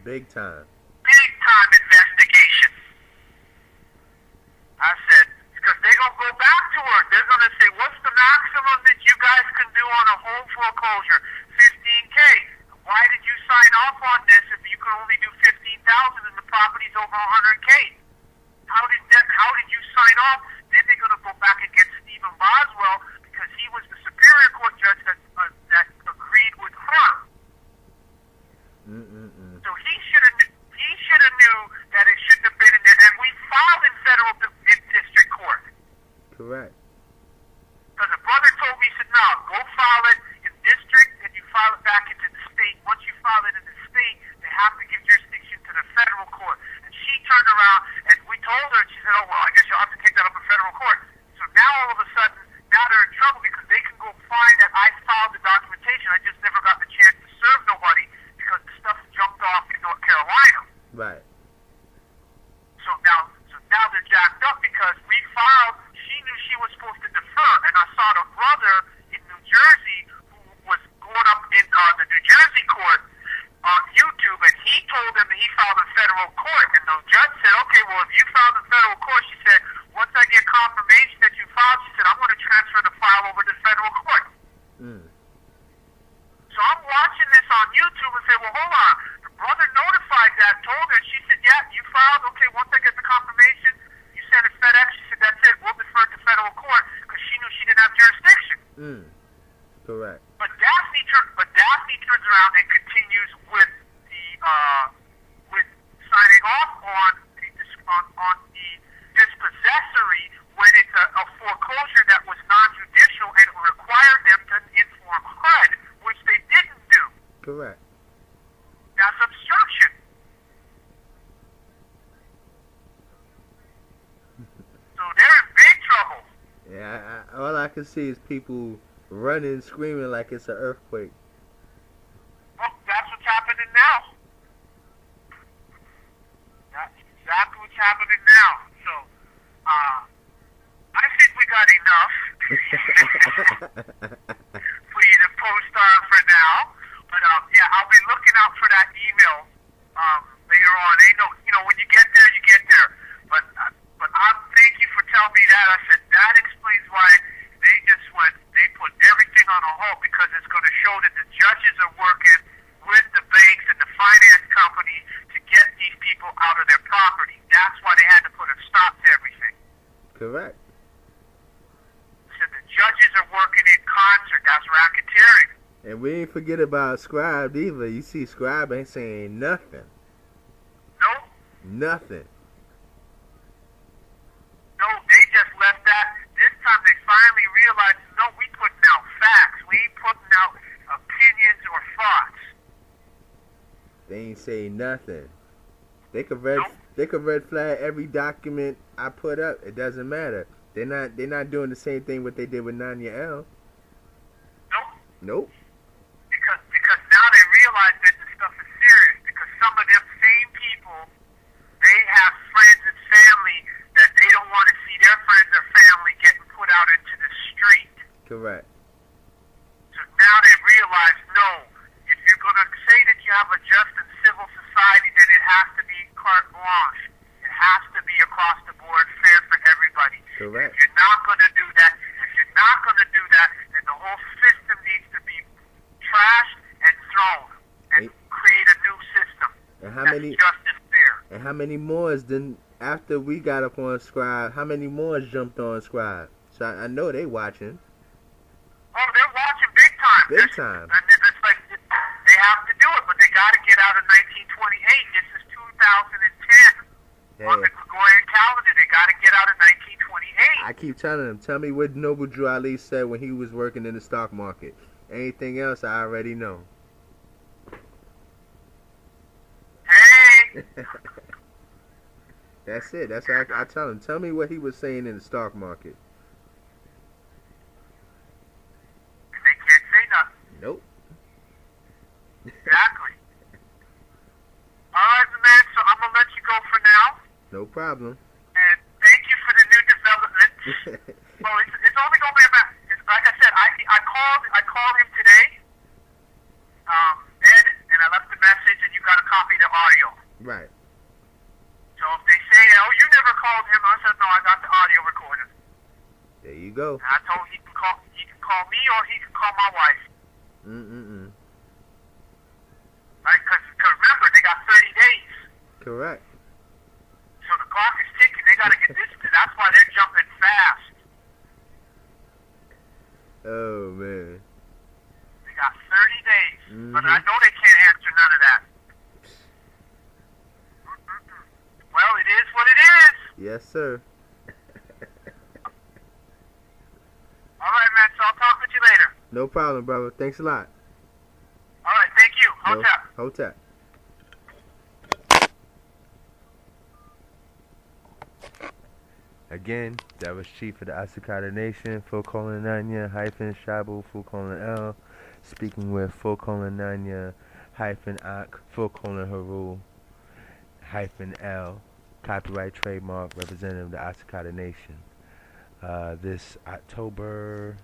Big time. Big time investigation. I said, because they're going to go back to her. They're going to say, what's the maximum that you guys can do on a home foreclosure? 15K. Why did you sign off on this if you can only do 15,000 and the property's over 100K? How did you sign off? Then they're going to go back and get Stephen Boswell because he was the Superior Court judge that agreed with her. So he should have knew that it shouldn't have been in there. And we filed in federal district court. Correct. Because a brother told me, he said, no, go file it in district and you file it back into the state. Once you file it in the state, they have to give jurisdiction to the federal court. And she turned around and we told her, and she said, oh, well, I guess you'll have to take that up in federal court. So now all of a sudden, now they're in trouble because they can go find that I filed the documentation. I just never got the chance to serve nobody because the stuff jumped off in North Carolina. Right. So now they're jacked up because we filed. She knew she was supposed to defer, and I saw the brother in New Jersey who was going up in the New Jersey court on YouTube, and he told them that he filed in federal court. And the judge said, okay, well, if you filed in federal court, she said, once I get confirmation that you filed, she said, I'm going to transfer the file over to federal court. So I'm watching this on YouTube and say, well, hold on. The brother notified that, told her, and she said, yeah, you filed. Okay, once I get the confirmation, you sent it FedEx. She said, that's it. We'll defer to federal court because she knew she didn't have jurisdiction. Correct. But Daphne turns around and continues with signing off on the dispossessory when it's a foreclosure that was non-judicial and it required them to inform HUD, which they didn't do. Correct. That's obstruction. So they're in big trouble. Yeah, all I can see is people running, screaming like it's an earthquake. Well, that's what's happening now. That's exactly what's happening now. So, I think we got enough for you to post on for now. But, yeah, I'll be looking out for that email later on. When you get there, you get there. But thank you for telling me that. I said, that explains why they put everything on a hold because it's going to show that the judges are working with the banks and the finance company to get these people out of their property. That's why they had to put a stop to everything. Correct. So the judges are working in concert. That's racketeering. And we ain't forget about Scribe either. You see, Scribe ain't saying nothing. Nope. Nothing. No, they just left that. This time they finally realized, no, we putting out facts. We ain't putting out opinions or thoughts. They ain't say nothing. They could red flag every document I put up. It doesn't matter. They're not doing the same thing what they did with Nanya L. Nope. Because now they realize that this stuff is serious. Because some of them same people, they have friends and family that they don't want to see their friends or family getting put out into the street. Correct. So now they realize, no, if you're going to say that you have a just and civil society, then it has to be carte blanche. It has to be across the board, fair for everybody. Correct. If you're not going to do that, then the whole system needs to be trashed and thrown and create a new system. And how that's many just and fair. And how many Moors then after we got up on Scribe? How many Moors jumped on Scribe? So I know they watching. Oh, they're watching big time. Big time. And it's like they have to do it, but they got to get out of 1928. This is 2010 on the Gregorian calendar. They got to get out of 1928. I keep telling them, tell me what Noble Drew Ali said when he was working in the stock market. Anything else, I already know. Hey. That's it. That's how I tell him. Tell me what he was saying in the stock market. And they can't say nothing. Nope. Exactly. All right, man. So I'm gonna let you go for now. No problem. And thank you for the new development. Well, it's only gonna be about. Like I said, I called him today, Ed, and I left the message, and you got a copy of the audio. Right. So if they say, oh, you never called him, I said, no, I got the audio recorded. There you go. And I told him he can call me or he can call my wife. Right? Because remember, they got 30 days. Correct. So the clock is ticking. They got to get this. That's why they're jumping fast. Oh, man. They got 30 days. But I know they can't answer none of that. Well, it is what it is. Yes, sir. All right, man. So I'll talk with you later. No problem, brother. Thanks a lot. All right. Thank you. Hotep. Hotep. Again, that was Chief of the At-sik-hata Nation, (Nanya Shabu (L), speaking with Nanya (Ak Haru (L), copyright trademark representative of the At-sik-hata Nation. This October,